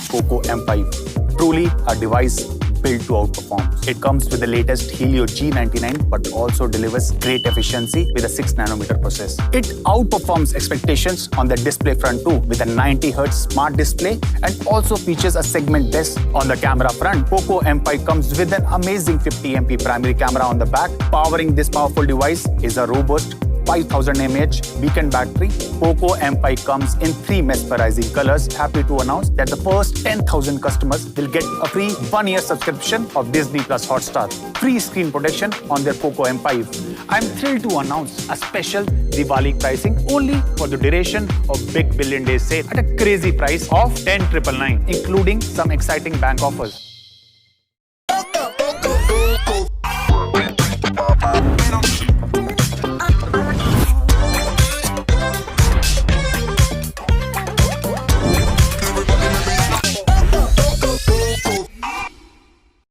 Poco M5. Truly a device built to outperform. It comes with the latest Helio G99 but also delivers great efficiency with a 6nm process. It outperforms expectations on the display front too with a 90Hz smart display and also features a segment best on the camera front. Poco M5 comes with an amazing 50MP primary camera on the back. Powering this powerful device is a robust 5000 mAh beacon battery. Poco M5 comes in 3 mesmerizing colors. Happy to announce that the first 10,000 customers will get a free 1-year subscription of Disney Plus Hotstar, free screen protection on their Poco M5. I'm thrilled to announce a special Diwali pricing only for the duration of Big Billion Days sale at a crazy price of 10,999, including some exciting bank offers.